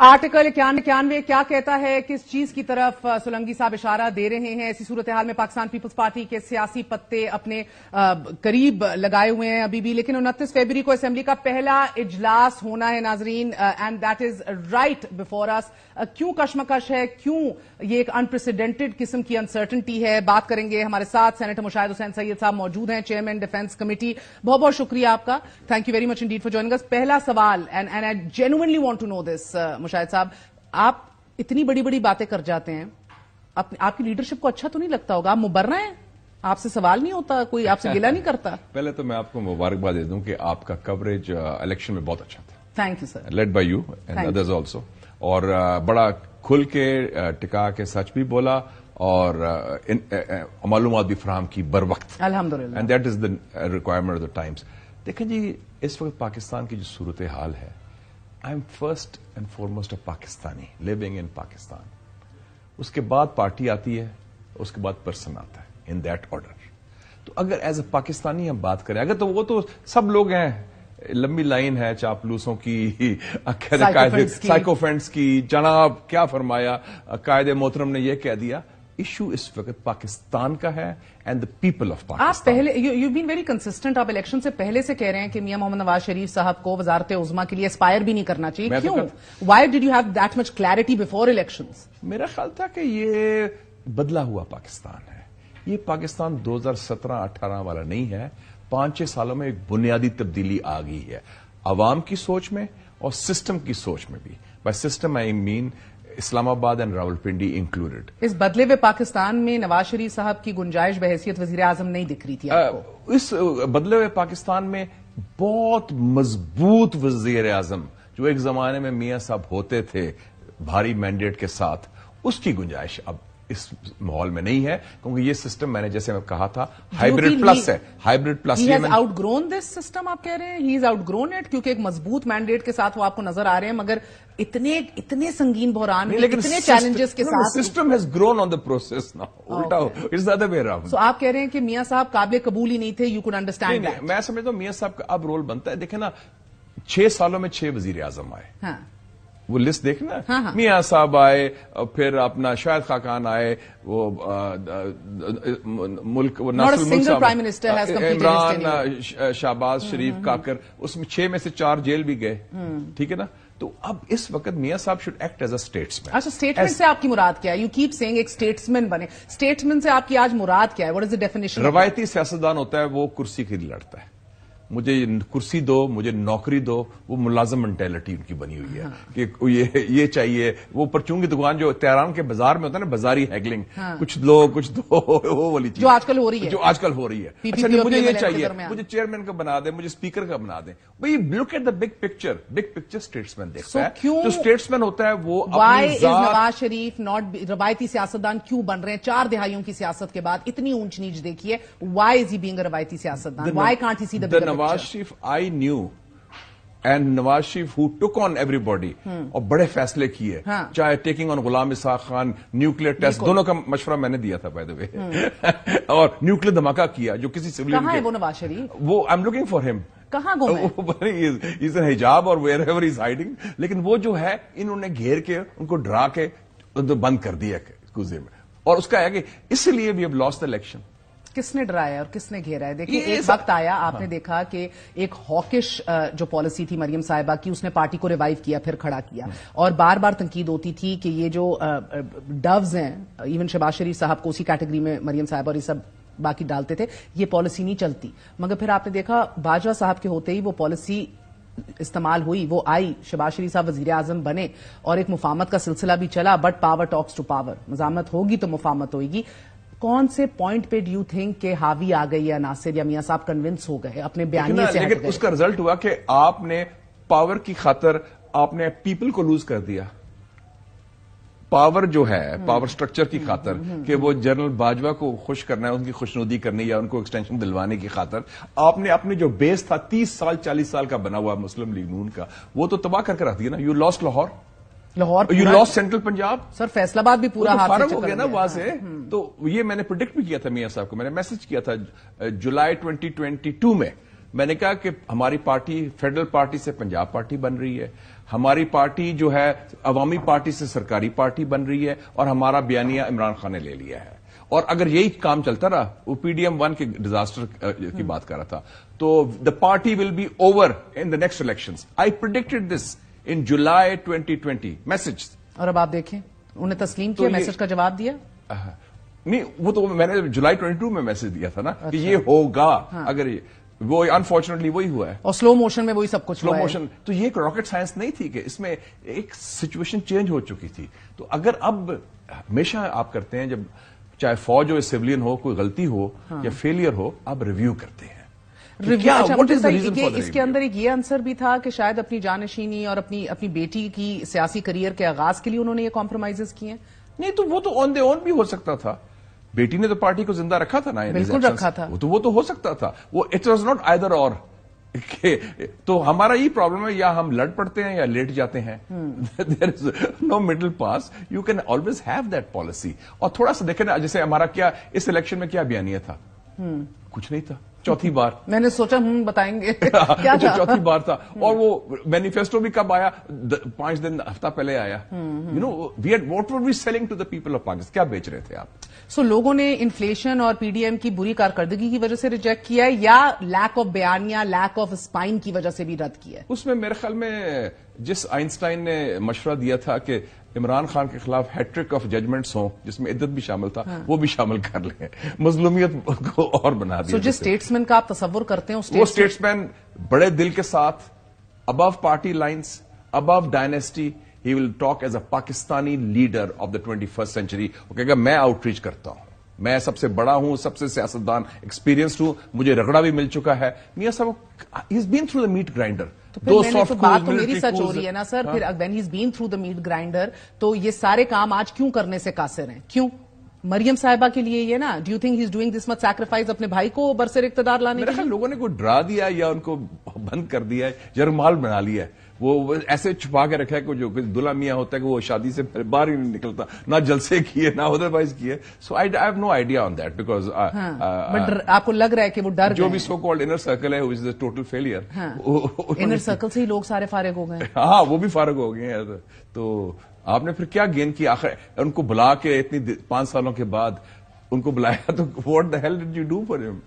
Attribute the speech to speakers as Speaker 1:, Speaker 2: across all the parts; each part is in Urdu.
Speaker 1: آرٹیکل 91 کیا کہتا ہے؟ کس چیز کی طرف سولنگی صاحب اشارہ دے رہے ہیں؟ ایسی صورتحال میں پاکستان پیپلز پارٹی کے سیاسی پتے اپنے قریب لگائے ہوئے ہیں ابھی بھی، لیکن 29 فروری کو اسمبلی کا پہلا اجلاس ہونا ہے ناظرین، and that is right before us. کیوں کشمکش ہے؟ کیوں یہ ایک انپریسیڈنٹڈ قسم کی انسرٹنٹی ہے؟ بات کریں گے۔ ہمارے ساتھ سینیٹر مشاہد حسین سید صاحب موجود ہیں، چیئرمین ڈیفنس کمیٹی۔ بہت بہت شکریہ آپ کا، thank you very much indeed for joining us. پہلا سوال، and I genuinely want to know this, Mushahid صاحب، آپ اتنی بڑی بڑی باتیں کر جاتے ہیں، آپ کی لیڈرشپ کو اچھا تو نہیں لگتا ہوگا؟ آپ مبرہ ہیں، آپ سے سوال نہیں ہوتا، کوئی آپ سے گلہ نہیں کرتا؟
Speaker 2: پہلے تو میں آپ کو مبارکباد دے دوں کہ آپ کا کوریج الیکشن میں بہت اچھا تھا،
Speaker 1: thank you sir,
Speaker 2: led by you and others also, اور بڑا کھل کے ٹکا کے سچ بھی بولا اور معلومات بھی فراہم کی بر وقت،
Speaker 1: الحمدللہ،
Speaker 2: and that is the requirement of the times. دیکھیں جی، اس وقت پاکستان کی جو صورتحال ہے، I am first and foremost a Pakistani living in Pakistan, اس کے بعد پارٹی آتی ہے، اس کے بعد پرسن آتا ہے، ان دیٹ آرڈر۔ تو اگر ایز اے پاکستانی ہم بات کریں، اگر تو وہ تو سب لوگ ہیں، لمبی لائن ہے چاپلوسوں کی، سائیکوفینٹس کی، جناب کیا فرمایا، قائد محترم نے یہ کہہ دیا۔ ایشو اس وقت پاکستان کا ہے and the people of Pakistan.
Speaker 1: آپ پہلے یو بین ویری کنسسٹنٹ، آپ الیکشن سے پہلے سے کہہ رہے ہیں کہ میاں محمد نواز شریف صاحب کو وزارت عظمیٰ کے لیے اسپائر بھی نہیں کرنا چاہیے، کیوں؟ Why did you have that much clarity before elections?
Speaker 2: میرا خیال تھا کہ یہ بدلا ہوا پاکستان ہے، یہ پاکستان 2017-18 والا نہیں ہے، 5-6 سالوں میں ایک بنیادی تبدیلی آ گئی ہے عوام کی سوچ میں اور سسٹم کی سوچ میں بھی۔ بائی سسٹم آئی مین اسلام آباد اینڈ راولپنڈی انکلوڈیڈ۔
Speaker 1: اس بدلے ہوئے پاکستان میں نواز شریف صاحب کی گنجائش بحیثیت وزیر اعظم نہیں دکھ رہی تھی آپ کو؟
Speaker 2: اس بدلے ہوئے پاکستان میں بہت مضبوط وزیر اعظم جو ایک زمانے میں میاں صاحب ہوتے تھے بھاری مینڈیٹ کے ساتھ، اس کی گنجائش اب اس ماحول میں نہیں ہے، کیونکہ یہ سسٹم میں نے جیسے میں کہا تھا ہائیبرڈ پلس ہے، hybrid plus.
Speaker 1: He has out grown this system, آپ کہہ رہے ہیں ہی از آؤٹ گرون اٹ، کیونکہ ایک مضبوط مینڈیٹ کے ساتھ وہ آپ کو نظر آ رہے ہیں، مگر اتنے سنگین بحران میں، اتنے چیلنجز کے ساتھ
Speaker 2: system has grown on the process now, الٹا it's the other way around.
Speaker 1: So آپ کہہ رہے ہیں کہ میاں صاحب قابل قبول ہی نہیں تھے، یو کوڈ انڈرسٹینڈ دیٹ؟
Speaker 2: میں سمجھتا ہوں میاں صاحب کا اب رول بنتا ہے، دیکھیں نا 6 سالوں میں 6 وزیر اعظم آئے،
Speaker 1: ہاں
Speaker 2: وہ لسٹ دیکھنا، میاں صاحب آئے، پھر اپنا شاہد خاقان آئے، وہ ملک عمران شہباز شریف کاکر، اس میں 6 میں سے 4 جیل بھی گئے، ٹھیک ہے نا۔ تو اب اس وقت میاں صاحب should act as a statesman.
Speaker 1: اچھا، اسٹیٹمنٹ سے آپ کی مراد کیا ہے؟ یو کیپ سیئنگ ایک اسٹیٹسمین بنے، اسٹیٹسمین سے آپ کی آج مراد کیا ہے؟ What is the definition?
Speaker 2: روایتی سیاستدان ہوتا ہے وہ کرسی کے لیے لڑتا ہے، مجھے کرسی دو، مجھے نوکری دو، وہ ملازم مینٹیلٹی ان کی بنی ہوئی ہے کہ یہ چاہیے۔ وہ پرچون کی دکان جو تہران کے بازار میں ہوتا ہے نا، بازاری ہیگلنگ، کچھ لو کچھ دو، وہ والی چیز
Speaker 1: جو آج کل ہو رہی ہے،
Speaker 2: اچھا مجھے یہ چاہیے، مجھے چیئرمین کا بنا دیں، مجھے اسپیکر کا بنا دیں۔ بھائی look at the big picture statesman دیکھتا ہے، جو اسٹیٹسمین ہوتا ہے وہ
Speaker 1: Y is Nawaz Sharif not روایتی سیاستدان کیوں بن رہے ہیں؟ 4 دہائیوں کی سیاست کے بعد اتنی اونچ نیچ دیکھیے، Y is he being a روایتی سیاستدان؟ Why can't he see the bigger
Speaker 2: Nawaz Sharif I knew and Nawaz Sharif who took on everybody اور بڑے فیصلے کیے، چاہے taking on Ghulam Ishaq Khan, nuclear test, دونوں کا مشورہ میں نے دیا تھا بائی دا وے، اور نیوکلیر دھماکہ کیا جو کسی سویلین
Speaker 1: کہاں ہے وہ نواز شریف؟
Speaker 2: وہ آئی ایم لوکنگ فار ہم،
Speaker 1: کہاں گئے؟
Speaker 2: از ان حجاب اور ویئر ایور از ہائڈنگ، لیکن وہ جو ہے انہوں نے گھیر کے ان کو ڈرا کے بند کر دیا کوزے میں، اور اس کا ہے کہ اس لیے we have lost the election.
Speaker 1: کس نے ڈرایا اور کس نے گھیرا ہے؟ دیکھیں ایک وقت آیا، آپ نے دیکھا کہ ایک ہاکش جو پالیسی تھی مریم صاحبہ کی، اس نے پارٹی کو ریوائیو کیا، پھر کھڑا کیا، اور بار بار تنقید ہوتی تھی کہ یہ جو ڈوز ہیں، ایون شہباز شریف صاحب کو اسی کیٹیگری میں مریم صاحبہ اور یہ سب باقی ڈالتے تھے، یہ پالیسی نہیں چلتی، مگر پھر آپ نے دیکھا باجوہ صاحب کے ہوتے ہی وہ پالیسی استعمال ہوئی، وہ آئی، شہباز شریف صاحب وزیر اعظم بنے، اور ایک مفاہمت کا سلسلہ بھی چلا، but power talks to power, مزاحمت ہوگی تو مفاہمت ہوئے گی۔ کون سے پوائنٹ پہ ڈو یو تھنک کہ حاوی آ گئی یا ناصر یا میاں صاحب کنونس ہو گئے اپنے بیانیے سے؟
Speaker 2: لیکن اس کا رزلٹ ہوا کہ آپ نے پاور کی خاطر آپ نے پیپل کو لوز کر دیا، پاور جو ہے پاور سٹرکچر کی خاطر کہ وہ جنرل باجوہ کو خوش کرنا ہے، ان کی خوشنودی کرنی یا ان کو ایکسٹینشن دلوانے کی خاطر آپ نے اپنے جو بیس تھا 30 سال 40 سال کا بنا ہوا مسلم لیگ نون کا، وہ تو تباہ کر کے رکھ دیا نا۔ You lost Lahore, you lost central Punjab,
Speaker 1: sir Faisalabad بھی پورا
Speaker 2: فارغ ہو گیا نا وہاں سے۔ تو یہ میں نے پریڈکٹ بھی کیا تھا، میاں صاحب کو میں نے میسج کیا تھا جولائی 2022 میں، میں نے کہا کہ ہماری پارٹی فیڈرل پارٹی سے پنجاب پارٹی بن رہی ہے, ہماری پارٹی جو ہے عوامی پارٹی سے سرکاری پارٹی بن رہی ہے, اور ہمارا بیانیہ عمران خان نے لے لیا ہے. اور اگر یہی کام چلتا رہا, وہ پی ڈی ایم 1 کے ڈیزاسٹر کی بات کر رہا تھا, تو the party will be over in the next elections. I predicted this in July 2020 message.
Speaker 1: اور اب آپ دیکھیں انہیں تسلیم کیا, میسج کا جواب دیا؟
Speaker 2: نہیں, وہ تو میں نے جولائی 22 میں میسج دیا تھا نا کہ یہ ہوگا. اگر وہ انفارچونیٹلی وہی ہوا ہے,
Speaker 1: اور سلو موشن میں وہی سب کچھ
Speaker 2: سلو موشن. تو یہ ایک راکٹ سائنس نہیں تھی کہ اس میں ایک سچویشن چینج ہو چکی تھی. تو اگر اب ہمیشہ آپ کرتے ہیں, جب چاہے فوج ہو, سیولین ہو, کوئی غلطی ہو یا فیلئر ہو, آپ ریویو کرتے ہیں.
Speaker 1: اس کے اندر ایک یہ عنصر بھی تھا کہ شاید اپنی جانشینی اور اپنی بیٹی کی سیاسی کریئر کے آغاز کے لیے انہوں نے یہ کمپرومائز کیے ہیں.
Speaker 2: نہیں, تو وہ تو آن دی اون بھی ہو سکتا تھا. بیٹی نے تو پارٹی کو زندہ رکھا تھا نا,
Speaker 1: بالکل رکھا تھا.
Speaker 2: وہ تو ہو سکتا تھا. وہ اٹ واز ناٹ آئدر اور. تو ہمارا یہ پرابلم ہے, یا ہم لڑ پڑتے ہیں یا لیٹ جاتے ہیں. There is no middle pass. You can always have that policy. اور تھوڑا سا دیکھیں نا, جیسے ہمارا کیا اس الیکشن میں کیا بیانیہ تھا, کچھ نہیں تھا. چوتھی بار
Speaker 1: میں نے سوچا بتائیں گے کیا تھا,
Speaker 2: چوتھی بار تھا. اور وہ مینیفیسٹو بھی کب آیا, 5 دن ہفتہ پہلے آیا. You know what were we selling to the people of Pakistan, کیا بیچ رہے تھے آپ؟
Speaker 1: سو لوگوں نے انفلیشن اور پی ڈی ایم کی بری کارکردگی کی وجہ سے ریجیکٹ کیا ہے, یا لیک آف بیانیہ, لیک آف اسپائن کی وجہ سے بھی رد کیا ہے؟
Speaker 2: اس میں میرے خیال میں جس آئنسٹائن نے مشورہ دیا تھا کہ عمران خان کے خلاف ہیٹرک آف ججمنٹس ہوں, جس میں عدت بھی شامل تھا, وہ بھی شامل کر لیں, مظلومیت کو اور بنا دیا.
Speaker 1: جس اسٹیٹسمین کا آپ تصور کرتے ہیں,
Speaker 2: وہ اسٹیٹسمین بڑے دل کے ساتھ, above party lines, above dynasty, he will talk as a Pakistani leader of the 21st century. وہ کہے گا میں آؤٹ ریچ کرتا ہوں, میں سب سے بڑا ہوں, سب سے سیاستدان ایکسپیرینسڈ ہوں, مجھے رگڑا بھی مل چکا ہے. میاں صاحب he is been through the meat grinder.
Speaker 1: بات تو میری سچ ہو رہی ہے نا سر. پھر when he is been through the meat grinder, تو یہ سارے کام آج کیوں کرنے سے قاصر ہیں؟ کیوں مریم صاحبہ کے لیے یہ نا, do you think he is doing this much sacrifice اپنے بھائی کو برسر اقتدار لانے کے لیے؟
Speaker 2: لوگوں نے کوئی ڈرا دیا یا ان کو بند کر دیا ہے, جرمال بنا لیا ہے, وہ ایسے چھپا کے رکھا ہے کہ جو دلہا میاں ہوتا ہے کہ وہ شادی سے باہر ہی نہیں نکلتا, نہ جلسے کیے نہ ادر وائز کیے. So I have no idea on that, because
Speaker 1: آپ کو لگ رہا ہے کہ وہ ڈر
Speaker 2: جو بھی سو کالڈ انر سرکل ہے is a total failure.
Speaker 1: Inner circle سے ہی لوگ سارے فارغ ہو گئے.
Speaker 2: ہاں, وہ بھی فارغ ہو گئے ہیں. تو آپ نے پھر کیا گین کی آخر ان کو بلا کے اتنی 5 سالوں کے بعد ان کو بلایا, تو what the hell did you do for ہم؟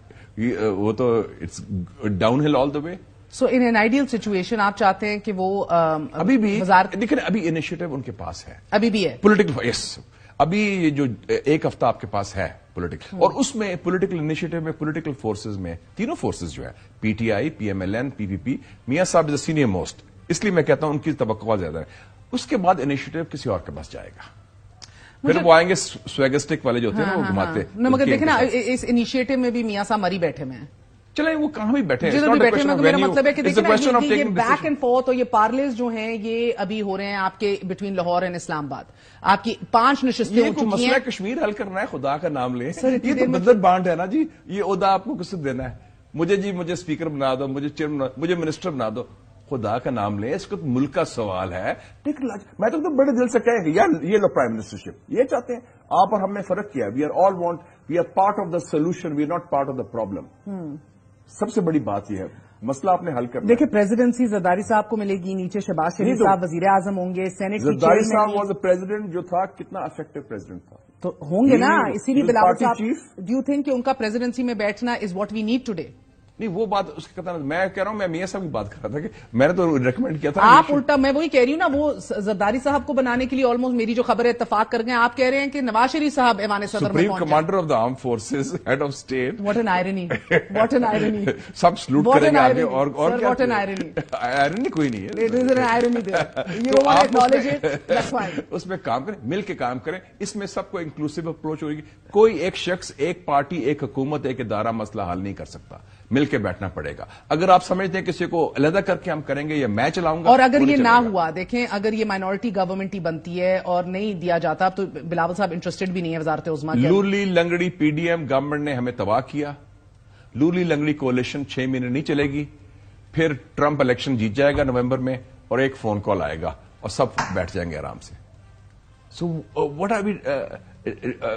Speaker 2: وہ تو اٹس ڈاؤن ہل آل دا وے.
Speaker 1: سو ان این آئیڈیل سچویشن آپ چاہتے ہیں کہ وہ
Speaker 2: ابھی بھی دیکھیں, ابھی انیشیٹو ان کے پاس ہے,
Speaker 1: ابھی بھی ہے
Speaker 2: پولیٹیکل. یس, ابھی جو 1 ہفتہ آپ کے پاس ہے پولیٹیکل, اور اس میں پولیٹیکل انیشیٹو میں پولیٹیکل فورسز میں تینوں فورسز جو ہے, P T I, P M L N, P P P, میاں صاحب از اے سینئر موسٹ, اس لیے میں کہتا ہوں ان کی توقعات زیادہ ہے. اس کے بعد انیشیٹو کسی اور کے پاس جائے گا, پھر وہ آئیں گے سویگسٹک والے جو ہوتے ہیں وہ گھماتے.
Speaker 1: مگر دیکھیں نا, اس انیشیٹو میں بھی میاں صاحب مری بیٹھے ہیں.
Speaker 2: چلیں وہ کہاں بھی بیٹھے ہیں,
Speaker 1: میرا مطلب ہے کہ یہ بیک اینڈ فورتھ اور یہ پارلیز جو ہیں یہ ابھی ہو رہے ہیں آپ کے بٹوین لاہور اینڈ اسلام آباد. آپ کی 5 نشستیں ہو چکی ہیں.
Speaker 2: مسئلہ کشمیر حل کرنا ہے, خدا کا نام لیں. یہ تو بدر بانٹ ہے نا جی, یہ عہدہ آپ کو کس سے دینا ہے؟ مجھے اسپیکر بنا دو, مجھے چیئرمین, مجھے منسٹر بنا دو, خدا کا نام لیں. اس کو ملک کا سوال ہے. میں تو بڑے دل سے کہیں گے یار یہ لو پرائم منسٹرشپ, یہ چاہتے ہیں آپ اور ہم نے فرق کیا. We are all want, we are part of the solution, we are not part of the problem. سب سے بڑی بات یہ ہے, مسئلہ آپ نے حل کرنا.
Speaker 1: دیکھیں پریزیڈنسی زرداری صاحب کو ملے گی, نیچے شہباز شریف صاحب وزیر اعظم ہوں گے, سینٹ
Speaker 2: زرداری صاحب واز اے پریزیڈنٹ جو تھا, کتنا افیکٹو پریزیڈنٹ تھا.
Speaker 1: تو ہوں گے نا, اسی لیے بلاول صاحب, ڈو یو تھنک کہ ان کا پریزیڈنسی میں بیٹھنا is what we need today?
Speaker 2: نہیں, وہ بات اس کے میں کہہ رہا ہوں, میں میاں صاحب کی بات کر رہا تھا کہ میں نے تو ریکمینڈ کیا تھا.
Speaker 1: آپ الٹا, میں وہی کہہ رہی ہوں نا, وہ زرداری صاحب کو بنانے کے لیے آلموسٹ میری جو خبر ہے اتفاق کر گئے. آپ کہہ رہے ہیں کہ نواز شریف صاحب ایوان صدر میں
Speaker 2: supreme commander of the arm forces, head of state.
Speaker 1: What an irony, what an irony.
Speaker 2: سب سلوٹ کریں گے آگے. اور
Speaker 1: واٹ این آئرنی.
Speaker 2: آئرنی کوئی نہیں ہے,
Speaker 1: it is an irony there, you don't want to acknowledge it, that's fine.
Speaker 2: اس میں کام کریں, مل کے کام کریں. اس میں سب کو انکلوسیو اپروچ ہوگی. کوئی ایک شخص, ایک پارٹی, ایک حکومت, ایک ادارہ مسئلہ حل نہیں کر سکتا. مل کے بیٹھنا پڑے گا. اگر آپ سمجھتے ہیں کسی کو علیحدہ کر کے ہم کریں گے یا میں چلاؤں گا,
Speaker 1: اور اگر یہ نہ ہوا, دیکھیں اگر یہ مائنورٹی گورنمنٹ ہی بنتی ہے اور نہیں دیا جاتا, تو بلاول صاحب انٹرسٹڈ بھی نہیں ہے وزارت عظمیٰ کے.
Speaker 2: لولی لنگڑی پی ڈی ایم گورنمنٹ نے ہمیں تباہ کیا. لولی لنگڑی کولیشن 6 مہینے نہیں چلے گی, پھر ٹرمپ الیکشن جیت جائے گا نومبر میں, اور ایک فون کال آئے گا اور سب بیٹھ جائیں گے آرام سے. So what are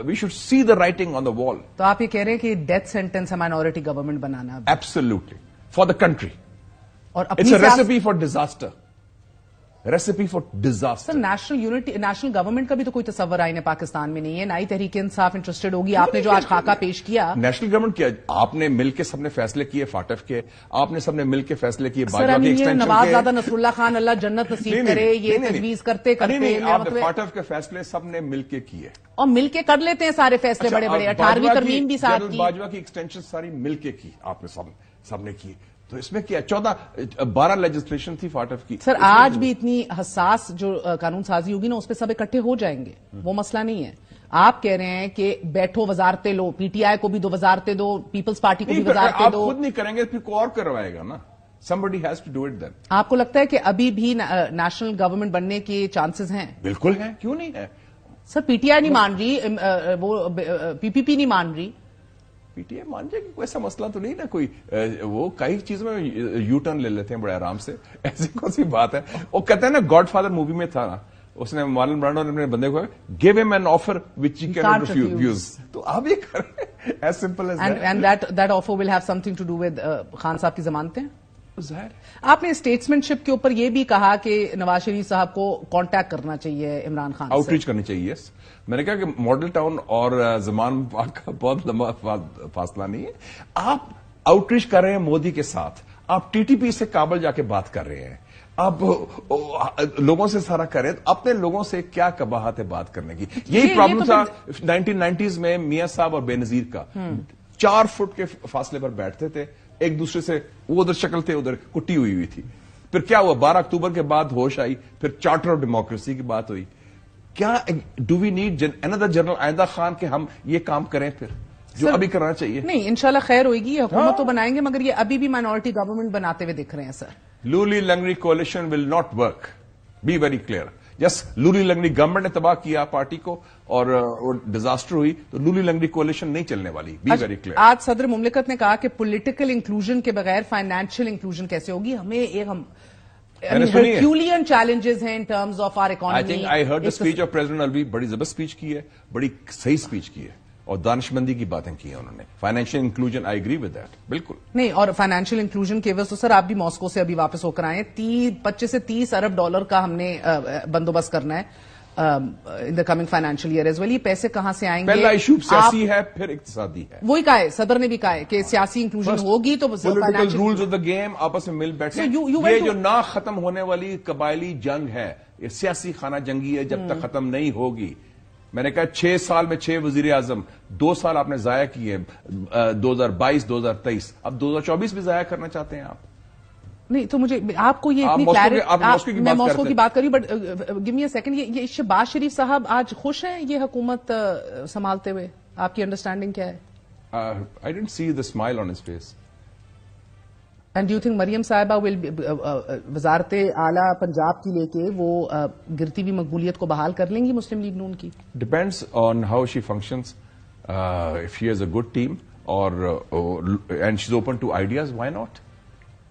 Speaker 2: we should see the writing on the wall.
Speaker 1: تو آپ یہ کہہ رہے ہیں کہ ڈیتھ سینٹینس ہے مائنورٹی گورنمنٹ بنانا؟
Speaker 2: ایبسولوٹلی. for the country.
Speaker 1: اور
Speaker 2: It's a recipe for disaster. Recipe for disaster.
Speaker 1: Sir national government کا بھی تو کوئی تصور آئین پاکستان میں نہیں ہے، نہ ہی تحریک انصاف انٹرسٹڈ ہوگی. آپ نے جو آج خاکہ پیش کیا،
Speaker 2: نیشنل گورنمنٹ کیا آپ نے مل کے سب نے فیصلے کیے، فاٹف کے آپ نے سب نے مل کے فیصلے کیے،
Speaker 1: سر نواز زادہ نصر اللہ خان اللہ جنت نصیب کرے یہ تجویز کرتے
Speaker 2: فاٹف کے فیصلے سب نے مل کے کیے
Speaker 1: اور مل کے کر لیتے ہیں سارے فیصلے بڑے بڑے. 18ویں ترمیم بھی ساتھ کی،
Speaker 2: باجوہ کی ایکسٹینشن ساری مل کے کی آپ نے سب نے کی. تو اس میں کیا 12 لیجسلیشن تھی فاٹف کی.
Speaker 1: سر آج بھی اتنی حساس جو قانون سازی ہوگی نا اس پہ سب اکٹھے ہو جائیں گے، وہ مسئلہ نہیں ہے. آپ کہہ رہے ہیں کہ بیٹھو وزارتیں لو، پی ٹی آئی کو بھی دو وزارتیں دو، پیپلز پارٹی کو بھی وزارتیں دو.
Speaker 2: آپ خود نہیں کریں گے پھر کوئی اور کروائے گا نا. somebody has to do it then.
Speaker 1: آپ کو لگتا ہے کہ ابھی بھی نیشنل گورنمنٹ بننے کے چانسز ہیں؟
Speaker 2: بالکل ہیں، کیوں نہیں ہے.
Speaker 1: سر پی ٹی آئی نہیں مان رہی، وہ پی پی پی نہیں مان رہی.
Speaker 2: پی ٹی آئی مان جائے کہ کوئی ایسا مسئلہ تو نہیں نا کوئی. وہ کئی چیزوں میں یو ٹرن لے لیتے ہیں بڑے آرام سے، ایسی کون سی بات ہے. وہ کہتے ہیں نا گاڈ فادر مووی میں تھا نا، اس نے مارلن برانڈو نے اپنے بندے کو give him an offer which he can not refuse. تو آپ یہ کریں as simple as
Speaker 1: and that offer will have something to do with Khan صاحب کی ضمانتیں. آپ نے اسٹیٹسمنٹ شپ کے اوپر یہ بھی کہا کہ نواز شریف صاحب کو کانٹیکٹ کرنا چاہیے عمران خان،
Speaker 2: آؤٹ ریچ کرنی چاہیے. میں نے کہا کہ ماڈل ٹاؤن اور زمان پاک کا بہت لمبا فاصلہ نہیں ہے. آپ آؤٹ ریچ کر رہے ہیں مودی کے ساتھ، آپ ٹی ٹی پی سے کابل جا کے بات کر رہے ہیں، آپ لوگوں سے سارا کریں. اپنے لوگوں سے کیا قباحت ہے بات کرنے کی. یہی پرابلم تھا 1990s میں میاں صاحب اور بے نظیر کا. 4 فٹ کے فاصلے پر بیٹھتے تھے ایک دوسرے سے، وہ ادھر شکل تھے ادھر کٹی ہوئی تھی. پھر کیا ہوا 12 اکتوبر کے بعد ہوش آئی، پھر چارٹر آف ڈیموکریسی کی بات ہوئی. کیا ڈو وی نیڈ اندر جنرل آئندہ خان کہ ہم یہ کام کریں پھر جو ابھی کرنا چاہیے؟
Speaker 1: نہیں انشاءاللہ خیر ہوئے گی، حکومت تو بنائیں گے، مگر یہ ابھی بھی مائنورٹی گورنمنٹ بناتے ہوئے دکھ رہے ہیں. سر
Speaker 2: لولی لنگڑی coalition will not work, be very clear. Yes لولی لنگڑی گورنمنٹ نے تباہ کیا پارٹی کو اور ڈیزاسٹر ہوئی، تو لولی لنگڑی کولیشن نہیں چلنے والی، بی ویری کلیئر.
Speaker 1: آج صدر مملکت نے کہا کہ پولیٹیکل انکلوژن کے بغیر فائنینشیل انکلوژن کیسے ہوگی. ہمیں Herculean challenges ہیں in terms of our economy.
Speaker 2: I think I heard the speech of President Alvi. بڑی زبردست اسپیچ کی ہے، بڑی صحیح اسپیچ کی ہے اور دانشمندی کی باتیں کی ہیں انہوں نے. Financial inclusion I agree with that. بالکل
Speaker 1: نہیں، اور فائنینشیل انکلوژن کی وجہ سے سر آپ بھی ماسکو سے ابھی واپس ہو کر آئے ہیں. 25 سے 30 ارب ڈالر کا ہم نے بندوبست کرنا ہے in the coming financial year as well. یہ پیسے کہاں سے آئیں گے؟
Speaker 2: پہلا ایشو سیاسی ہے پھر اقتصادی ہے.
Speaker 1: وہی کہا ہے صدر نے بھی کہا ہے کہ سیاسی انکلوژن ہوگی تو
Speaker 2: political rules of the game آپس میں مل بیٹھے. یہ جو نہ ختم ہونے والی قبائلی جنگ ہے، یہ سیاسی خانہ جنگی ہے، جب تک ختم نہیں ہوگی. میں نے کہا 6 سال میں 6 وزیر اعظم، 2 سال آپ نے ضائع کیے، 2022 2023، اب 2024 بھی ضائع کرنا چاہتے ہیں آپ. نہیں
Speaker 1: تو مجھے آپ کو یہ اتنی کلیئرٹی، میں ماسکو کی بات کر رہی ہوں، but give me a second. یہ شہباز شریف صاحب آج خوش ہیں یہ حکومت سنبھالتے ہوئے؟ آپ کی انڈرسٹینڈنگ کیا ہے؟
Speaker 2: I didn't see the smile on his face.
Speaker 1: And do you think Maryam صاحبہ وزارت اعلیٰ پنجاب کی لے کے وہ گرتی ہوئی مقبولیت کو بحال کر لیں گی مسلم لیگ نون کی؟
Speaker 2: Depends on how she functions. If she has a good team and she's open to ideas, why not?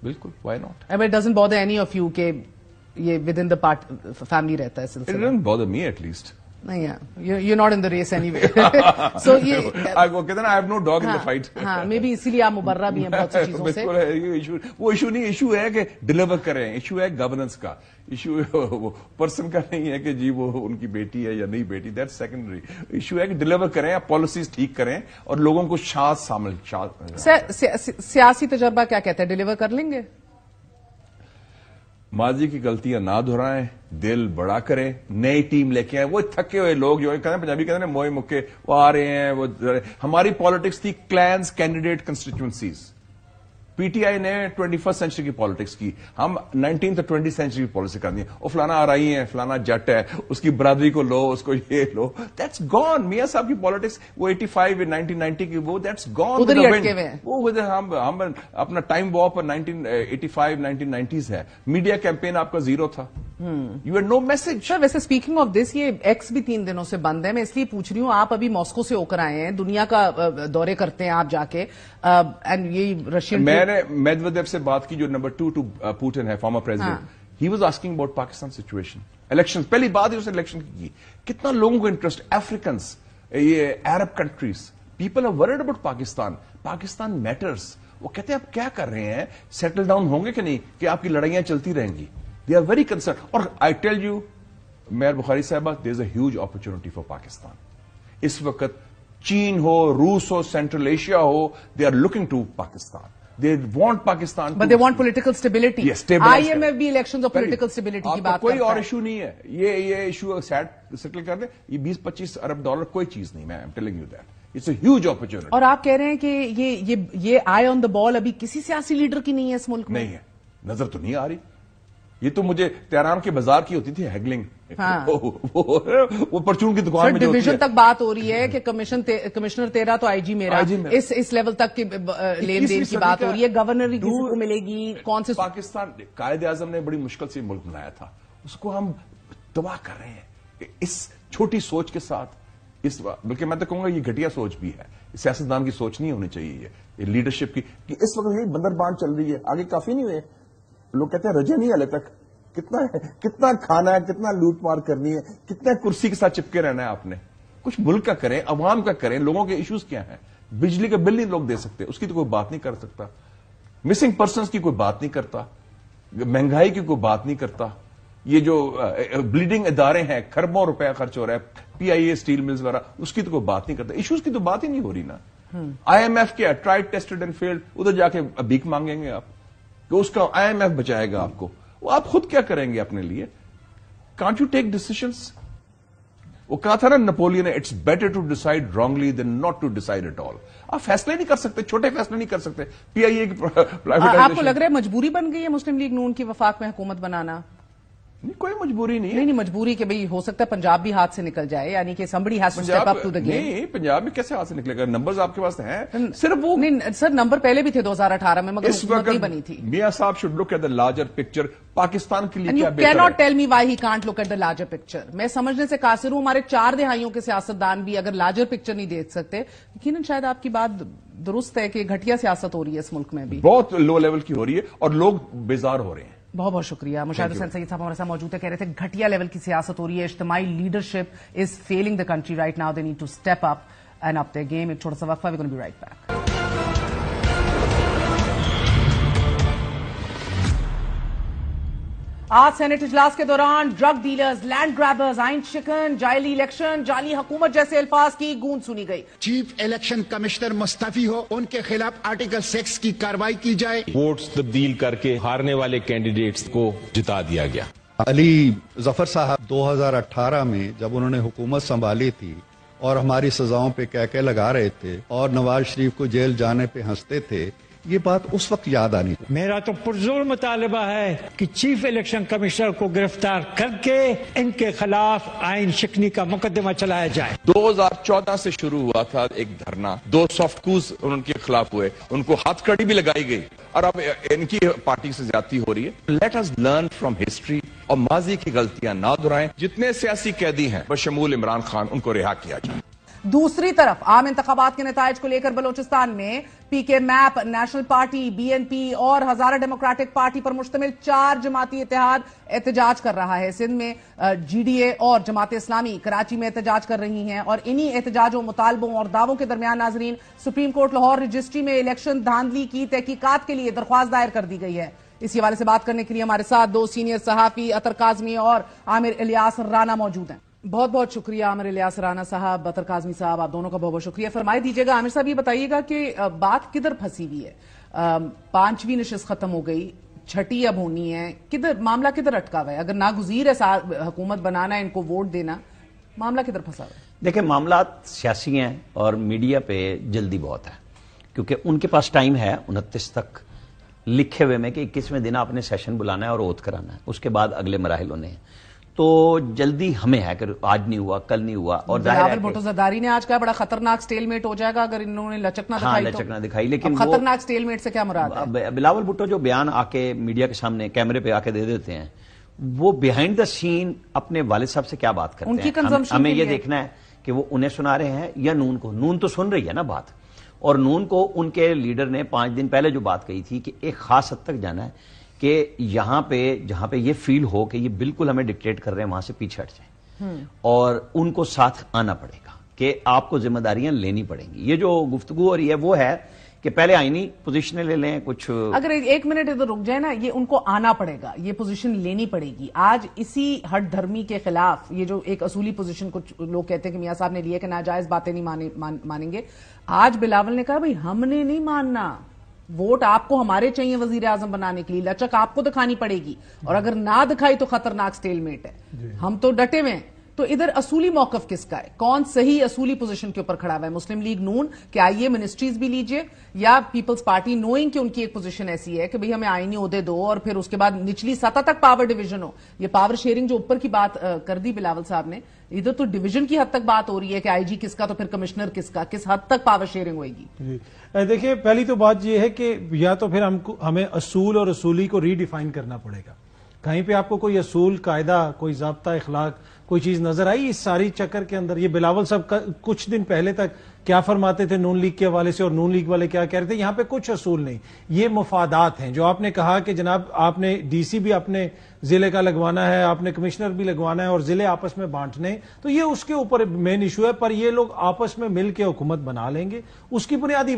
Speaker 2: بالکل why not?
Speaker 1: But it doesn't bother any of you کہ یہ within the family رہتا ہے سلسلہ؟
Speaker 2: It doesn't bother me at least.
Speaker 1: نہیں، you're not in the race anyway. So یہ
Speaker 2: کہتے ہیں I have no dog in the fight.
Speaker 1: ہاں مے بی اسی لیے آپ مبرہ بھی ہیں بہت سی چیزوں سے.
Speaker 2: وہ ایشو نہیں، ایشو ہے کہ ڈلیور کریں، ایشو ہے گورننس کا، ایشو پرسن کا نہیں ہے کہ جی وہ ان کی بیٹی ہے یا نہیں بیٹی، دیٹ سیکنڈری. ایشو ہے کہ ڈلیور کریں، آپ پالیسیز ٹھیک کریں اور لوگوں کو
Speaker 1: سیاسی تجربہ کیا کہتا ہے، ڈلیور کر لیں گے؟
Speaker 2: ماضی کی غلطیاں نہ دہرائیں، دل بڑا کریں، نئی ٹیم لے کے آئیں. وہ تھکے ہوئے لوگ جو کہتے ہیں پنجابی کہتے ہیں موئے مکے، وہ آ رہے ہیں. وہ ہماری پالیٹکس تھی clean candidate constituencies. P T I نے 21st سینچری کی پالیٹکس کی، ہم 19th اور 20th سینچری کی پالیسی کر دی. وہ فلانا آ رہی ہیں، فلانا جٹ ہے، اس کی برادری کو لو، اس کو یہ لو. That's gone. میاں صاحب کی پالیٹکس وہ 85 1990 کی وہ دیٹس گون. وہ ہم اپنا ٹائم واپ 1985 1990s ہے. میڈیا کیمپین آپ کا زیرو تھا. You had no message.
Speaker 1: Sir ویسے اسپیکنگ آف دس، یہ ایکس بھی 3 دنوں سے بند ہے. میں اس لیے پوچھ رہی ہوں، آپ ابھی ماسکو سے ہو کر آئے ہیں، دنیا کا دورے کرتے ہیں آپ جا کے، اینڈ یہ رشین
Speaker 2: میں نے میدودیو سے بات کی جو نمبر 2 ٹو پوٹن ہے، former president. He was asking about Pakistan situation, election. پہلی بات ہی اس نے الیکشن کی، کتنا لوگوں کو انٹرسٹ، افریقنس، یہ عرب countries, people are worried about Pakistan. Pakistan matters. وہ کہتے ہیں آپ کیا کر رہے ہیں, سیٹل ڈاؤن ہوں گے کہ نہیں, کہ آپ کی لڑائیاں چلتی رہیں گی. They are very concern. اور I tell you Meher Bukhari صاحبہ, there is a huge opportunity for Pakistan. اس وقت چین ہو, روس ہو, سینٹرل ایشیا ہو, they are looking to Pakistan. They want Pakistan.
Speaker 1: But they want political stability.
Speaker 2: Yes, stabilize.
Speaker 1: IMF بھی elections اور political stability کی بات کرتا ہے.
Speaker 2: کوئی اور ایشو نہیں ہے. یہ ایشو سیٹل کر دیں. یہ 20-25 ارب ڈالر کوئی چیز نہیں. میں I'm telling you that. It's a huge opportunity.
Speaker 1: اور آپ کہہ رہے ہیں کہ یہ آئی آن دا بال ابھی کسی سیاسی لیڈر کی نہیں ہے اس ملک میں.
Speaker 2: نہیں ہے, نظر تو نہیں آ رہی. یہ تو مجھے تہران کے بازار کی ہوتی تھی ہیگلنگ. وہ پرچون کی دکان میں
Speaker 1: ڈویژن تک بات ہو رہی ہے کہ کمشنر تیرا تو آئی جی میرا, اس لیول تک کی لین دین کی بات ہو رہی ہے. گورنر کسی کو ملے گی, کون سے.
Speaker 2: پاکستان قائد اعظم نے بڑی مشکل سے ملک بنایا تھا, اس کو ہم تباہ کر رہے ہیں اس چھوٹی سوچ کے ساتھ. بلکہ میں تو کہوں گا یہ گھٹیا سوچ بھی ہے. سیاستدان کی سوچ نہیں ہونی چاہیے یہ لیڈرشپ کی. کہ اس وقت یہ بندربان چل رہی ہے, آگے کافی نہیں ہوئے. لوگ کہتے ہیں رجے نہیں ہلے تک. کتنا کھانا ہے, کتنا لوٹ مار کرنی ہے, کتنا کرسی کے ساتھ چپکے رہنا ہے آپ نے. کچھ ملک کا کریں, عوام کا کریں. لوگوں کے ایشوز کیا ہیں؟ بجلی کا بل نہیں لوگ دے سکتے, اس کی تو کوئی بات نہیں کر سکتا. مسنگ پرسنز کی کوئی بات نہیں کرتا. مہنگائی کی کوئی بات نہیں کرتا. یہ جو بلیڈنگ ادارے ہیں, کھربوں روپیہ خرچ ہو رہا ہے, پی آئی اے اسٹیل ملز وغیرہ, اس کی تو کوئی بات نہیں کرتا. ایشوز کی تو بات ہی نہیں ہو رہی نا. آئی ایم ایف کیا, ٹرائیڈ ٹیسٹڈ اینڈ فیلڈ, ادھر جا کے بھیک مانگیں گے آپ کہ اس کا آئی ایم ایف بچائے گا آپ کو. وہ آپ خود کیا کریں گے اپنے لیے؟ Can't you take decisions? وہ کہا تھا نا نپولین نے, it's better to decide wrongly than not to decide at all. آپ فیصلے نہیں کر سکتے, چھوٹے فیصلے نہیں کر سکتے. پی آئی اے کی پرائیویٹائزیشن.
Speaker 1: آپ کو لگ رہا ہے مجبوری بن گئی ہے مسلم لیگ نون کی وفاق میں حکومت بنانا؟
Speaker 2: نہیں, کوئی مجبوری نہیں.
Speaker 1: نہیں مجبوری کہ بھئی ہو سکتا ہے پنجاب بھی ہاتھ سے نکل جائے, یعنی کہ somebody has to step up to the game.
Speaker 2: نہیں, پنجاب میں کیسے ہاتھ سے نکلے گا؟ نمبرز آپ کے پاس ہیں. صرف وہ
Speaker 1: نہیں سر, نمبر پہلے بھی تھے 2018 میں, مگر حکومت نہیں بنی تھی.
Speaker 2: میاں صاحب should look at the larger picture. Pakistan کے لیے
Speaker 1: And
Speaker 2: کیا
Speaker 1: you
Speaker 2: بہتر ہے.
Speaker 1: cannot tell me why he can't look at the larger picture. میں سمجھنے سے قاصر ہوں. ہمارے 4 دہائیوں کے سیاستدان بھی اگر لارجر پکچر نہیں دیکھ سکتے, یقیناً شاید آپ کی بات درست ہے کہ گھٹیا سیاست ہو رہی ہے اس ملک میں بھی,
Speaker 2: بہت لو لیول کی ہو رہی ہے اور لوگ بیزار ہو رہے ہیں.
Speaker 1: بہت بہت شکریہ. مشاہد حسین سعید صاحب ہمارے ساتھ موجود ہے, کہہ رہے تھے گھٹیا لیول کی سیاست ہو رہی ہے, اجتماعی leadership is failing the country right now, they need to step up and up their game. ایک چھوٹا سا وقفہ, we gonna be right back. آج سینٹ اجلاس کے دوران ڈرگ ڈیلرز, لینڈ گریبرز, آئین شکن, جعلی الیکشن, جعلی حکومت جیسے الفاظ کی گونج سنی گئی.
Speaker 3: چیف الیکشن کمشنر مستعفی ہو, ان کے خلاف آرٹیکل 6 کی کارروائی کی جائے.
Speaker 4: ووٹس تبدیل کر کے ہارنے والے کینڈیڈیٹس کو جتا دیا گیا.
Speaker 5: علی ظفر صاحب 2018 میں جب انہوں نے حکومت سنبھالی تھی اور ہماری سزاؤں پہ کہہ لگا رہے تھے اور نواز شریف کو جیل جانے پہ ہنستے تھے, یہ بات اس وقت یاد آنی.
Speaker 6: میرا تو پرزور مطالبہ ہے کہ چیف الیکشن کمشنر کو گرفتار کر کے ان کے خلاف آئین شکنی کا مقدمہ چلایا جائے.
Speaker 2: 2014 سے شروع ہوا تھا ایک دھرنا, 2 سافٹ کوز ان کے خلاف ہوئے, ان کو ہاتھ کڑی بھی لگائی گئی, اور اب ان کی پارٹی سے زیادتی ہو رہی ہے. Let us learn from history اور ماضی کی غلطیاں نہ دہرائیں. جتنے سیاسی قیدی ہیں بشمول عمران خان, ان کو رہا کیا جائے.
Speaker 1: دوسری طرف عام انتخابات کے نتائج کو لے کر بلوچستان میں پی کے میپ, نیشنل پارٹی, بی این پی اور ہزارہ ڈیموکریٹک پارٹی پر مشتمل 4 جماعتی اتحاد احتجاج کر رہا ہے. سندھ میں جی ڈی اے اور جماعت اسلامی کراچی میں احتجاج کر رہی ہیں, اور انہی احتجاجوں, مطالبوں اور دعووں کے درمیان ناظرین سپریم کورٹ لاہور رجسٹری میں الیکشن دھاندلی کی تحقیقات کے لیے درخواست دائر کر دی گئی ہے. اسی حوالے سے بات کرنے کے لیے ہمارے ساتھ 2 سینئر صحافی اطہر کاظمی اور عامر الیاس رانا موجود ہیں. بہت بہت شکریہ عامر الیاس رانا صاحب, اطہر کاظمی صاحب, آپ دونوں کا بہت بہت شکریہ. فرمائے دیجیے گا عامر صاحب, یہ بتائیے گا کہ بات کدھر پھنسی ہوئی ہے؟ 5ویں نشست ختم ہو گئی, 6ٹھی اب ہونی ہے, کدھر معاملہ کدھر اٹکا ہوا ہے؟ اگر ناگزیر ہے حکومت بنانا, ان کو ووٹ دینا, معاملہ کدھر پھنسا ہوا ہے؟
Speaker 7: دیکھیں, معاملات سیاسی ہیں اور میڈیا پہ جلدی بہت ہے, کیونکہ ان کے پاس ٹائم ہے 29 تک لکھے ہوئے میں کہ 21ویں دن آپ نے سیشن بلانا ہے اور اوتھ کرانا ہے, اس کے بعد اگلے مراحل ہونے ہیں. تو جلدی ہمیں ہے کہ آج نہیں ہوا, کل نہیں ہوا. اور
Speaker 1: بلاول بھٹو زرداری نے آج کہا بڑا خطرناک سٹیل میٹ ہو جائے گا اگر انہوں نے لچک نہ دکھائی.
Speaker 7: لیکن
Speaker 1: خطرناک سٹیل میٹ سے کیا مراد ہے؟
Speaker 7: بلاول بھٹو جو بیان آ کے میڈیا کے سامنے کیمرے پہ آ کے دے دیتے ہیں, وہ بیہائنڈ دا سین اپنے والد صاحب سے کیا بات کرتے ہیں. ہمیں یہ دیکھنا ہے کہ وہ انہیں سنا رہے ہیں یا نون کو. نون تو سن رہی ہے نا بات, اور نون کو ان کے لیڈر نے 5 دن پہلے جو بات کہی تھی کہ ایک خاص حد تک جانا ہے کہ یہاں پہ جہاں پہ یہ فیل ہو کہ یہ بالکل ہمیں ڈکٹیٹ کر رہے ہیں, وہاں سے پیچھے ہٹ جائیں, اور ان کو ساتھ آنا پڑے گا کہ آپ کو ذمہ داریاں لینی پڑیں گی. یہ جو گفتگو ہو رہی ہے وہ ہے کہ پہلے آئینی پوزیشنیں لے لیں کچھ.
Speaker 1: اگر ایک منٹ ادھر رک جائے نا, یہ ان کو آنا پڑے گا, یہ پوزیشن لینی پڑے گی. آج اسی ہٹ دھرمی کے خلاف یہ جو ایک اصولی پوزیشن کچھ لوگ کہتے ہیں کہ میاں صاحب نے لیے کہ ناجائز باتیں نہیں مانیں گے, آج بلاول نے کہا بھائی ہم نے نہیں ماننا, ووٹ آپ کو ہمارے چاہیے وزیر اعظم بنانے کے لیے, لچک آپ کو دکھانی پڑے گی, اور اگر نہ دکھائی تو خطرناک سٹیل میٹ ہے. ہم تو ڈٹے ہوئے ہیں. تو ادھر اصولی موقف کس کا ہے, کون صحیح اصولی پوزیشن کے اوپر کھڑا ہوا ہے؟ مسلم لیگ نون کہ آئیے منسٹریز بھی لیجئے, یا پیپلز پارٹی نوئنگ کہ ان کی ایک پوزیشن ایسی ہے کہ بھئی ہمیں آئینی عہدے دو اور پھر اس کے بعد نچلی سطح تک پاور ڈیویژن ہو. یہ پاور شیئرنگ جو اوپر کی بات کر دی بلاول صاحب نے, ادھر تو ڈیویژن کی حد تک بات ہو رہی ہے کہ آئی جی کس کا تو پھر کمشنر کس کا, کس حد تک پاور شیئرنگ ہوئے گی.
Speaker 8: دیکھیں پہلی تو بات یہ ہے کہ یا تو پھر ہمیں اصول اور اصولی کو ری ڈیفائن کرنا پڑے گا. کہیں پہ آپ کو کوئی اصول قاعدہ کوئی ضابطہ اخلاق کوئی چیز نظر آئی اس ساری چکر کے اندر؟ یہ بلاول صاحب کچھ دن پہلے تک کیا فرماتے تھے نون لیگ کے حوالے سے, اور نون لیگ والے کیا کہہ رہے تھے, یہاں پہ کچھ اصول نہیں, یہ مفادات ہیں. جو آپ نے کہا کہ جناب آپ نے ڈی سی بھی اپنے ضلع کا لگوانا ہے, آپ نے کمشنر بھی لگوانا ہے اور ضلع آپس میں بانٹنے, تو یہ اس کے اوپر مین ایشو ہے. پر یہ لوگ آپس میں مل کے حکومت بنا لیں گے. اس کی بنیادی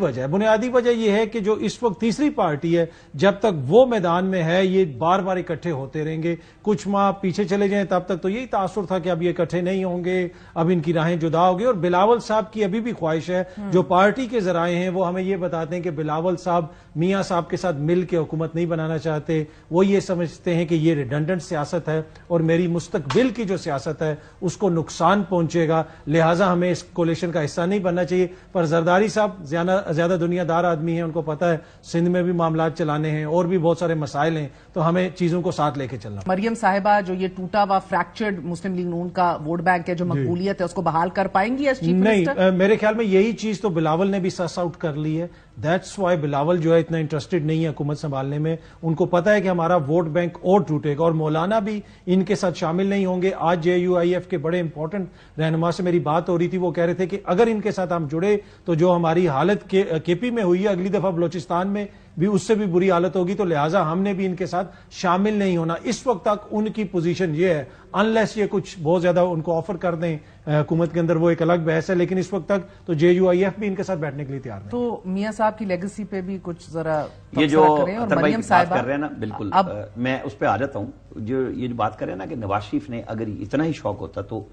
Speaker 8: وجہ یہ ہے کہ جو اس وقت تیسری پارٹی ہے, جب تک وہ میدان میں ہے یہ بار بار اکٹھے ہوتے رہیں گے. کچھ ماہ پیچھے چلے جائیں تب تک تو یہی تاثر تھا کہ اب یہ اکٹھے نہیں ہوں گے, اب ان کی راہیں جدا ہوگی. اور بلاول صاحب کی ابھی بھی خواہش ہے, جو پارٹی کے ذرائع ہیں وہ ہمیں یہ بتاتے ہیں کہ بلاول صاحب میاں صاحب کے ساتھ مل کے حکومت نہیں بنانا چاہتے. وہ یہ سمجھتے ہیں کہ یہ ریڈنڈنٹ سیاست ہے اور میری مستقبل کی جو سیاست ہے اس کو نقصان پہنچے گا, لہٰذا ہمیں اس کولیشن کا حصہ نہیں بننا چاہیے. پر زرداری صاحب زیادہ دنیا دار آدمی ہیں, ان کو پتا ہے سندھ میں بھی معاملات چلانے ہیں اور بھی بہت سارے مسائل ہیں, تو ہمیں چیزوں کو ساتھ لے کے چلنا.
Speaker 1: مریم صاحبہ, جو یہ ٹوٹا ہوا فریکچرڈ مسلم لیگ نون کا ووٹ بینک ہے, جو مقبولیت ہے, اس کو بحال کر پائیں گی ایز چیف منسٹر؟
Speaker 8: نہیں, میرے خیال میں یہی چیز تو بلاول نے بھی سس آؤٹ کر لی ہے. دیٹس وائی بلاول جو ہے اتنا انٹرسٹڈ نہیں ہے حکومت سنبھالنے میں. ان کو پتا ہے کہ ہمارا ووٹ بینک اور ٹوٹے گا, اور مولانا بھی ان کے ساتھ شامل نہیں ہوں گے. آج JUIF کے بڑے امپورٹنٹ رہنما سے میری بات ہو رہی تھی, وہ کہہ رہے تھے کہ اگر ان کے ساتھ ہم جڑے تو جو ہماری حالت KP میں ہوئی ہے, اگلی دفعہ بلوچستان میں بھی اس سے بھی بری حالت ہوگی, تو لہٰذا ہم نے بھی ان کے ساتھ شامل نہیں ہونا. اس وقت تک ان کی پوزیشن یہ ہے, انلیس یہ کچھ بہت زیادہ ان کو آفر کر دیں حکومت کے اندر, وہ ایک الگ بحث ہے, لیکن اس وقت تک تو JUIF بھی ان کے ساتھ بیٹھنے کے لیے تیار نہیں.
Speaker 1: تو میاں صاحب کی لیگیسی پہ بھی کچھ ذرا
Speaker 7: یہ جو مریم صاحب کر رہے ہیں نا, بالکل میں اس پہ آ جاتا ہوں. یہ جو بات کر رہے ہیں نا کہ نواز شریف نے اگر اتنا ہی شوق ہوتا تو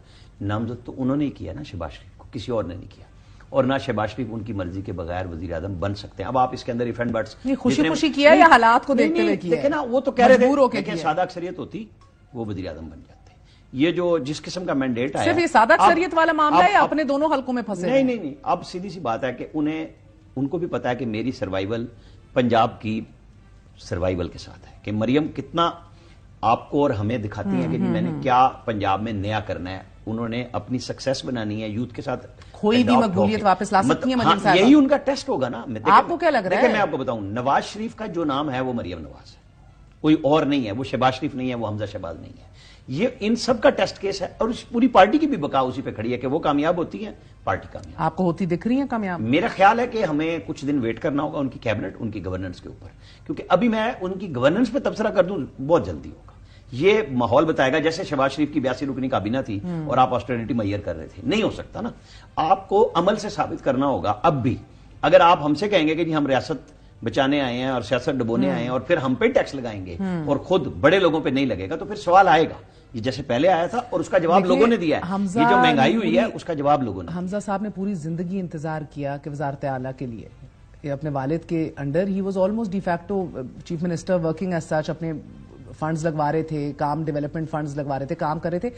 Speaker 7: نامزد تو انہوں نے ہی کیا نا شہباز شریف کو, کسی اور نے نہیں کیا. اور نہ شہباز شریف ان کی مرضی کے بغیر وزیر اعظم بن سکتے ہیں. اب آپ اس کے اندر ایفنٹ بٹس
Speaker 1: خوشی خوشی کیا یا حالات کو دیکھتے ہوئے کیا؟
Speaker 7: دیکھیں نا, وہ تو کہہ رہے تھے کہ سادہ اکثریت ہوتی وہ وزیر اعظم بن جاتے. یہ جو جس قسم کا مینڈیٹ آیا,
Speaker 1: صرف یہ سادہ اکثریت والا معاملہ ہے یا اپنے دونوں حلقوں میں پھنسے؟
Speaker 7: نہیں, اب سیدھی سی بات ہے کہ ان کو بھی پتا ہے کہ میری سروائیول پنجاب کی سروائیول کے ساتھ ہے, کہ مریم کتنا آپ کو اور ہمیں دکھاتی ہیں کہ میں نے کیا پنجاب میں نیا کرنا ہے. انہوں نے اپنی سکسیس بنانی ہے, یوتھ کے ساتھ
Speaker 1: کوئی بھی مقبولیت واپس لا سکتی ہیں مریم صاحب.
Speaker 7: یہی ان کا ٹیسٹ ہوگا نا.
Speaker 1: آپ کو کیا لگ رہا ہے؟
Speaker 7: میں آپ کو بتاؤں, نواز شریف کا جو نام ہے وہ مریم نواز ہے, کوئی اور نہیں ہے. وہ شہباز شریف نہیں ہے, وہ حمزہ شہباز نہیں ہے. یہ ان سب کا ٹیسٹ کیس ہے, اور اس پوری پارٹی کی بھی بقا اسی پہ کھڑی ہے کہ وہ کامیاب ہوتی ہیں, پارٹی کامیاب.
Speaker 1: آپ کو ہوتی دکھ رہی ہیں کامیاب؟
Speaker 7: میرا خیال ہے کہ ہمیں کچھ دن ویٹ کرنا ہوگا ان کی کیبنٹ, ان کی گورننس کے اوپر, کیونکہ ابھی میں ان کی گورننس پہ تبصرہ کر دوں بہت جلدی ہوگا. یہ ماحول بتائے گا, جیسے شہباز شریف کی 82 رکنی کابینہ تھی اور آپ آسٹریلٹی میئر کر رہے تھے, نہیں ہو سکتا نا. آپ کو عمل سے ثابت کرنا ہوگا. اب بھی اگر آپ ہم سے کہیں گے کہ جی ہم ریاست بچانے آئے ہیں اور سیاست ڈبونے آئے ہیں اور پھر ہم پہ ٹیکس لگائیں گے اور خود بڑے لوگوں پہ نہیں لگے گا, تو پھر سوال آئے گا یہ جیسے پہلے آیا تھا, اور اس کا جواب لوگوں نے دیا ہے. یہ جو مہنگائی ہوئی ہے اس کا جواب لوگوں نے.
Speaker 1: حمزہ صاحب نے پوری زندگی انتظار کیا کہ وزارت اعلیٰ کے لیے, یہ اپنے والد کے under he was almost de facto chief minister, working as such, اپنے فنڈز لگوا رہے تھے, کام ڈیولپمنٹ فنڈز لگوا رہے تھے, کام کر رہے تھے.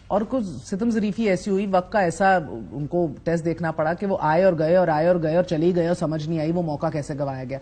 Speaker 1: اور کچھ ستم ظریفی ایسی ہوئی, وقت کا ایسا ان کو ٹیسٹ دیکھنا پڑا کہ وہ آئے اور گئے اور چلی گئے اور سمجھ نہیں آئی وہ موقع کیسے گوایا گیا.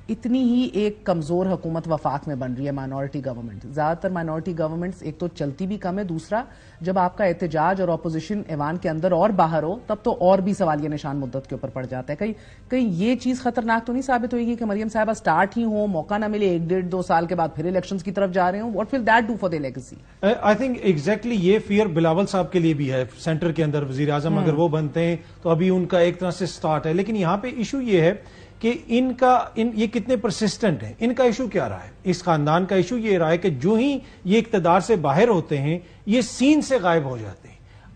Speaker 1: اتنی ہی ایک کمزور حکومت وفاق میں بن رہی ہے مائنورٹی گورنمنٹ. زیادہ تر مائنورٹی گورنمنٹس ایک تو چلتی بھی کم ہے, دوسرا جب آپ کا احتجاج اور اپوزیشن ایوان کے اندر اور باہر ہو تب تو اور بھی سوالیہ نشان مدت کے اوپر پڑ جاتا ہے. کہیں یہ چیز خطرناک تو نہیں ثابت ہوئے گی کہ مریم صاحبہ سٹارٹ ہی ہوں, موقع نہ ملے, 1-1.5-2 سال کے بعد پھر الیکشنز کی طرف جا رہے ہوں؟ What will that do for the legacy?
Speaker 8: I think exactly یہ فیئر بلاول صاحب کے لیے بھی ہے. سینٹر کے اندر وزیر اعظم اگر وہ بنتے ہیں تو ابھی ان کا ایک طرح سے سٹارٹ ہے, لیکن یہاں پہ ایشو یہ ہے کہ یہ کتنے پرسسٹنٹ ہیں. ان کا ایشو کیا رہا ہے, اس خاندان کا ایشو یہ رہا ہے کہ جو ہی یہ اقتدار سے باہر ہوتے ہیں یہ سین سے غائب ہو جاتے ہیں.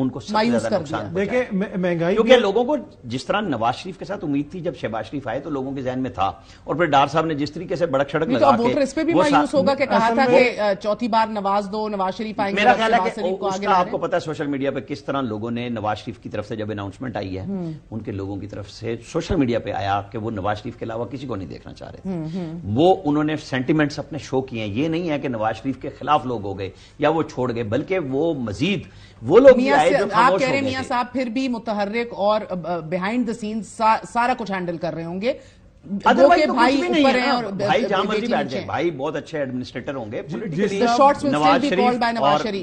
Speaker 7: ان کو سب سے زیادہ نقصان
Speaker 8: دیکھیں مہنگائی،
Speaker 7: کیونکہ لوگوں کو جس طرح نواز شریف کے ساتھ امید تھی جب شہباز شریف آئے تو لوگوں کے ذہن میں تھا، اور پھر ڈار صاحب نے جس طریقے سے بڑک شڑک لگا کے
Speaker 1: ووٹر اس پہ بھی مایوس ہوگا کہ کہا تھا کہ چوتھی بار نواز دو، نواز شریف آئیں گے.
Speaker 7: میرا خیال ہے کہ اس کا آپ کو پتا ہے سوشل میڈیا پہ کس طرح لوگوں نے نواز شریف کی طرف سے جب اناؤنسمنٹ آئی ہے ان کے لوگوں کی طرف سے سوشل میڈیا پہ آیا کہ وہ نواز شریف کے علاوہ کسی کو نہیں دیکھنا چاہ رہے تھے. وہ انہوں نے سینٹیمنٹس اپنے شو کیے ہیں. یہ نہیں ہے کہ نواز شریف کے خلاف لوگ ہو گئے یا وہ چھوڑ گئے، بلکہ وہ مزید وہ لوگ آئے جو
Speaker 1: آپ کہہ رہے ہیں میاں صاحب پھر بھی متحرک اور بیہائنڈ دا سین سارا کچھ ہینڈل کر رہے ہوں گے.
Speaker 7: بھائی جہاں مرضی بیٹھ جائیں، بھائی بہت اچھے ایڈمنسٹریٹر ہوں گے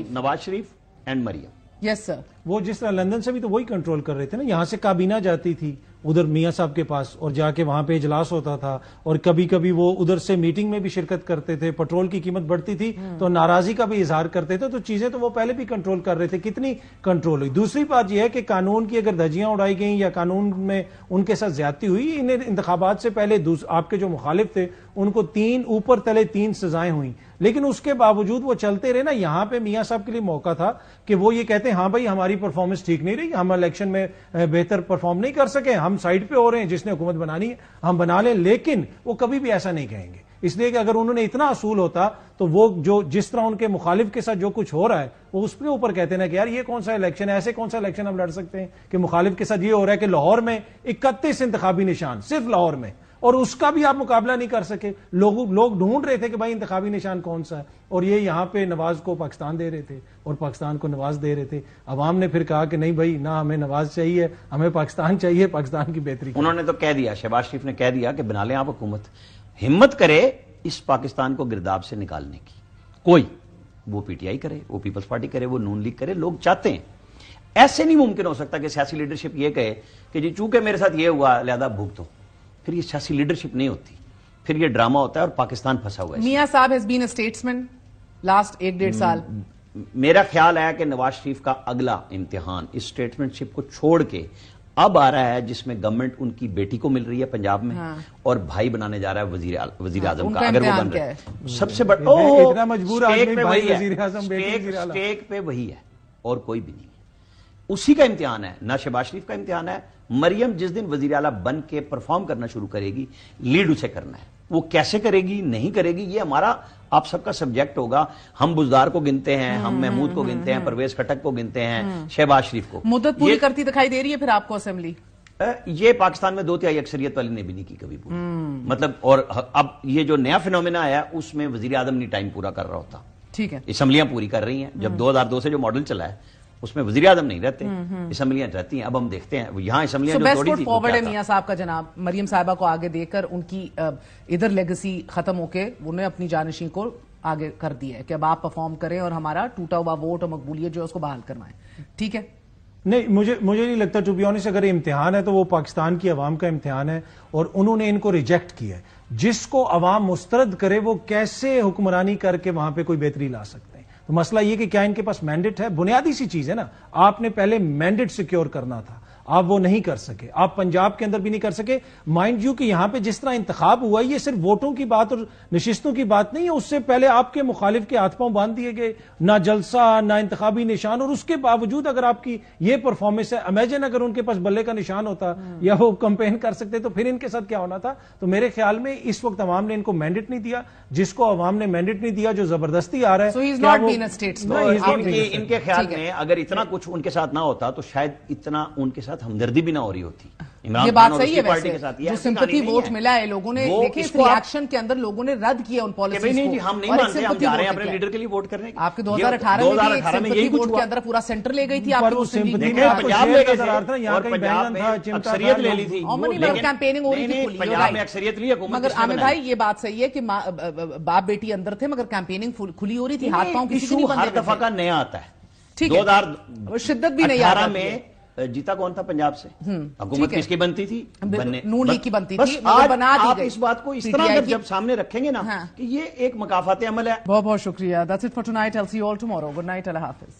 Speaker 7: نواز شریف اینڈ مریم.
Speaker 1: یس سر،
Speaker 8: وہ جس طرح لندن سے بھی تو وہی کنٹرول کر رہے تھے نا. یہاں سے کابینہ جاتی تھی ادھر میاں صاحب کے پاس اور جا کے وہاں پہ اجلاس ہوتا تھا، اور کبھی کبھی وہ ادھر سے میٹنگ میں بھی شرکت کرتے تھے. پٹرول کی قیمت بڑھتی تھی تو ناراضی کا بھی اظہار کرتے تھے. تو چیزیں تو وہ پہلے بھی کنٹرول کر رہے تھے. کتنی کنٹرول ہوئی. دوسری بات یہ ہے کہ قانون کی اگر دھجیاں اڑائی گئیں یا قانون میں ان کے ساتھ زیادتی ہوئی، انہیں انتخابات سے پہلے آپ کے جو مخالف تھے ان کو 3 اوپر تلے 3 سزائیں ہوئیں، لیکن اس کے باوجود وہ چلتے رہے نا. یہاں پہ میاں صاحب کے لیے موقع تھا کہ وہ یہ کہتے ہیں ہاں بھائی ہماری پرفارمنس ٹھیک نہیں رہی، ہم الیکشن میں بہتر پرفارم نہیں کر سکے، ہم سائڈ پہ ہو رہے ہیں، جس نے حکومت بنانی ہے ہم بنا لیں. لیکن وہ کبھی بھی ایسا نہیں کہیں گے، اس لیے کہ اگر انہوں نے اتنا اصول ہوتا تو وہ جو جس طرح ان کے مخالف کے ساتھ جو کچھ ہو رہا ہے وہ اس کے اوپر کہتے ہیں کہ یار یہ کون سا الیکشن ہے، ایسے کون سا الیکشن ہم لڑ سکتے ہیں کہ مخالف کے ساتھ یہ ہو رہا ہے کہ لاہور میں 31 انتخابی نشان صرف لاہور میں، اور اس کا بھی آپ مقابلہ نہیں کر سکے. لوگ ڈھونڈ رہے تھے کہ بھائی انتخابی نشان کون سا ہے، اور یہ یہاں پہ نواز کو پاکستان دے رہے تھے اور پاکستان کو نواز دے رہے تھے. عوام نے پھر کہا کہ نہیں بھائی نہ ہمیں نواز چاہیے، ہمیں پاکستان چاہیے، پاکستان کی بہتری.
Speaker 7: انہوں نے تو کہہ دیا، شہباز شریف نے کہہ دیا کہ بنا لیں آپ حکومت، ہمت کرے اس پاکستان کو گرداب سے نکالنے کی. کوئی وہ پی ٹی آئی کرے، وہ پیپلز پارٹی کرے، وہ نون لیگ کرے، لوگ چاہتے ہیں. ایسے نہیں ممکن ہو سکتا کہ سیاسی لیڈرشپ یہ کہے کہ جی چونکہ میرے ساتھ یہ ہوا لہذا بھگتو. پھر یہ سیاسی لیڈرشپ نہیں ہوتی، پھر یہ ڈرامہ ہوتا ہے اور پاکستان پھنسا ہوا ہے.
Speaker 1: میاں صاحب has been a statesman last 1-1.5 سال.
Speaker 7: میرا خیال ہے کہ نواز شریف کا اگلا امتحان اس اسٹیٹسمنٹ شپ کو چھوڑ کے اب آ رہا ہے جس میں گورنمنٹ ان کی بیٹی کو مل رہی ہے پنجاب میں اور بھائی بنانے جا رہا ہے وزیر اعظم کا. اگر وہ بن رہا ہے سب سے بڑا اسٹیک پہ وہی ہے اور کوئی بھی نہیں. اسی کا امتحان ہے، نہ شہباز شریف کا امتحان ہے. مریم جس دن وزیر اعلیٰ بن کے پرفارم کرنا شروع کرے گی، لیڈ اسے کرنا ہے. وہ کیسے کرے گی نہیں کرے گی یہ ہمارا آپ سب کا سبجیکٹ ہوگا. ہم بزدار کو گنتے ہیں، ہم محمود کو گنتے ہیں، پرویز خٹک کو گنتے ہیں، شہباز شریف کو.
Speaker 1: مدت پوری کرتی دکھائی دے رہی ہے پھر آپ کو اسمبلی؟
Speaker 7: یہ پاکستان میں 2/3 اکثریت والی نے بھی نہیں کی کبھی پوری. مطلب اور اب یہ جو نیا فینومینا آیا اس میں وزیر اعظم نہیں ٹائم پورا کر رہا ہوتا.
Speaker 1: ٹھیک ہے،
Speaker 7: اسمبلیاں پوری کر رہی ہیں. جب 2002 سے جو ماڈل چلا ہے اس میں وزیر اعظم نہیں رہتے، اسمبلیاں رہتی ہیں. اب ہم دیکھتے ہیں یہاں اسمبلیاں جو توڑی تھی
Speaker 1: فارورڈ ہے میاں صاحب کا جناب. مریم صاحبہ کو آگے دے کر ان کی ادھر لیگسی ختم ہو کے انہوں نے اپنی جانشین کو آگے کر دیا ہے کہ اب آپ پرفارم کریں اور ہمارا ٹوٹا ہوا ووٹ اور مقبولیت جو ہے اس کو بحال کروائیں. ٹھیک ہے،
Speaker 8: نہیں مجھے نہیں لگتا ٹو بی آنیسٹ اگر امتحان ہے تو وہ پاکستان کی عوام کا امتحان ہے اور انہوں نے ان کو ریجیکٹ کیا ہے. جس کو عوام مسترد کرے وہ کیسے حکمرانی کر کے وہاں پہ کوئی بہتری لا سکتے ہیں. تو مسئلہ یہ کہ کیا ان کے پاس مینڈیٹ ہے؟ بنیادی سی چیز ہے نا، آپ نے پہلے مینڈیٹ سیکیور کرنا تھا، آپ وہ نہیں کر سکے. آپ پنجاب کے اندر بھی نہیں کر سکے. مائنڈ یو کہ یہاں پہ جس طرح انتخاب ہوا یہ صرف ووٹوں کی بات اور نشستوں کی بات نہیں ہے. اس سے پہلے آپ کے مخالف کے ہاتھ پاؤں باندھ دیے گئے، نہ جلسہ نہ انتخابی نشان، اور اس کے باوجود اگر آپ کی یہ پرفارمنس ہے، امیجن اگر ان کے پاس بلے کا نشان ہوتا یا وہ کمپین کر سکتے تو پھر ان کے ساتھ کیا ہونا تھا. تو میرے خیال میں اس وقت عوام نے ان کو مینڈیٹ نہیں دیا. جس کو عوام نے مینڈیٹ نہیں دیا، جو زبردستی آ رہا ہے،
Speaker 7: ان کے خیال میں اگر اتنا کچھ ان کے ساتھ نہ ہوتا تو شاید اتنا ان کے ساتھ ہمدردی بھی نہ ہو رہی ہوتی.
Speaker 1: یہ بات صحیح ہے ویسے جو سمپتھی ووٹ ملا ہے لوگوں نے، دیکھیں اس ریاکشن کے اندر لوگوں نے رد کیا ان پالیسیز کو.
Speaker 7: ہم نہیں مانتے، ہم جا رہے ہیں اپنے لیڈر کے لیے ووٹ کرنے.
Speaker 1: آپ کے 2018 میں بھی ووٹ کے اندر پورا سینٹر لے گئی تھی آپ کو،
Speaker 7: پنجاب لے گئے، اکثریت لے لی تھی،
Speaker 1: کیمپیننگ ہو رہی تھی
Speaker 7: پنجاب میں اکثریت لی حکومت.
Speaker 1: مگر عامر بھائی یہ بات صحیح ہے کہ باپ بیٹی اندر تھے مگر کیمپیننگ کھلی ہو رہی تھی، ہاتھ پاؤں کسی نہیں بندے.
Speaker 7: ہر دفعہ کا نیا آتا ہے.
Speaker 1: 2018 شدت بھی نہیں آتا
Speaker 7: میں جیتا کون تھا پنجاب سے؟ حکومت کس کی بنتی تھی؟
Speaker 1: نون لیگ کی بنتی تھی.
Speaker 7: آپ اس بات کو اس طرح جب سامنے رکھیں گے نا کہ یہ ایک مکافات عمل ہے.
Speaker 1: بہت بہت شکریہ. That's it for tonight. I'll see you all tomorrow. Good night. اللہ حافظ.